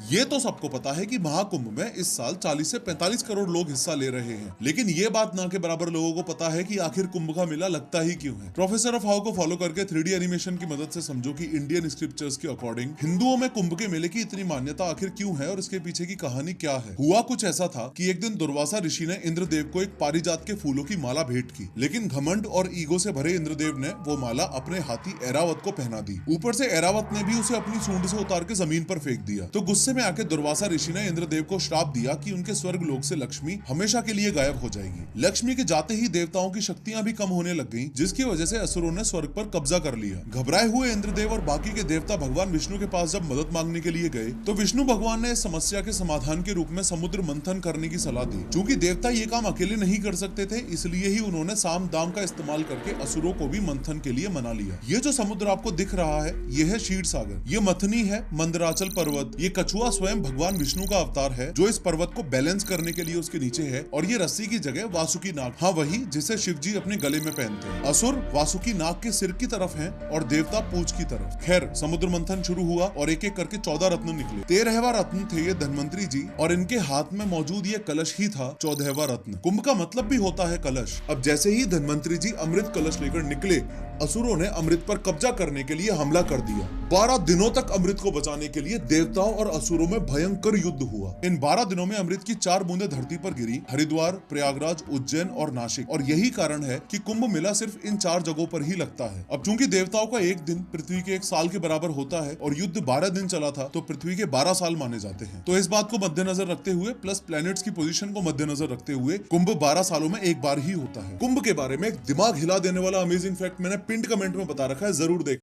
ये तो सबको पता है कि महाकुंभ में इस साल 40 से 45 करोड़ लोग हिस्सा ले रहे हैं, लेकिन ये बात ना के बराबर लोगों को पता है कि आखिर कुंभ का मेला लगता ही क्यों है। प्रोफेसर ऑफ हाउ को फॉलो करके 3D एनिमेशन की मदद से समझो कि इंडियन स्क्रिप्चर्स के अकॉर्डिंग हिंदुओं में कुंभ के मेले की इतनी मान्यता आखिर क्यों है और इसके पीछे की कहानी क्या है। हुआ कुछ ऐसा था कि एक दिन दुर्वासा ऋषि ने इंद्रदेव को एक पारिजात के फूलों की माला भेंट की, लेकिन घमंड और ईगो से भरे इंद्रदेव ने वो माला अपने हाथी ऐरावत को पहना दी। ऊपर से ऐरावत ने भी उसे अपनी सूंड से उतार के जमीन पर फेंक दिया। तो गुस्से में आके दुर्वासा ऋषि ने इंद्रदेव को श्राप दिया कि उनके स्वर्ग लोक से लक्ष्मी हमेशा के लिए गायब हो जाएगी। लक्ष्मी के जाते ही देवताओं की शक्तियां भी कम होने लग गईं, जिसकी वजह से असुरों ने स्वर्ग पर कब्जा कर लिया। घबराए हुए इंद्रदेव और बाकी के देवता भगवान विष्णु के पास जब मदद मांगने के लिए गए तो विष्णु भगवान ने इस समस्या के समाधान के रूप में समुद्र मंथन करने की सलाह दी। चूंकि देवता ये काम अकेले नहीं कर सकते थे, इसलिए ही उन्होंने साम दाम का इस्तेमाल करके असुरों को भी मंथन के लिए मना लिया। ये जो समुद्र आपको दिख रहा है, ये है क्षीर सागर, ये मथनी है मंदराचल पर्वत, ये कछुआ स्वयं भगवान विष्णु का अवतार है जो इस पर्वत को बैलेंस करने के लिए उसके नीचे है, और ये रस्सी की जगह वासुकी नाग, हाँ वही जिसे शिव जी अपने गले में पहनते हैं। असुर वासुकी नाग के सिर की तरफ हैं और देवता पूंछ की तरफ। खैर, समुद्र मंथन शुरू हुआ और एक एक करके 14 रत्न निकले। 13वां रत्न थे ये धन्वंतरी जी, और इनके हाथ में मौजूद ये कलश ही था 14वां रत्न। कुंभ का मतलब भी होता है कलश। अब जैसे ही धन्वंतरी जी अमृत कलश लेकर निकले, असुरों ने अमृत पर कब्जा करने के लिए हमला कर दिया। 12 दिनों तक अमृत को बचाने के लिए देवताओं और असुरों में भयंकर युद्ध हुआ। इन 12 दिनों में अमृत की 4 बूंदें धरती पर गिरी, हरिद्वार, प्रयागराज, उज्जैन और नासिक। और यही कारण है कि कुंभ मेला सिर्फ इन 4 जगहों पर ही लगता है। अब चूंकि देवताओं का एक दिन पृथ्वी के 1 साल के बराबर होता है और युद्ध 12 दिन चला था, तो पृथ्वी के 12 साल माने जाते हैं। तो इस बात को मद्देनजर रखते हुए प्लस प्लैनेट्स की पोजीशन को मद्देनजर रखते हुए कुंभ 12 सालों में एक बार ही होता है। कुंभ के बारे में एक दिमाग हिला देने वाला अमेजिंग फैक्ट मैंने पिंड कमेंट में बता रखा है, जरूर देख।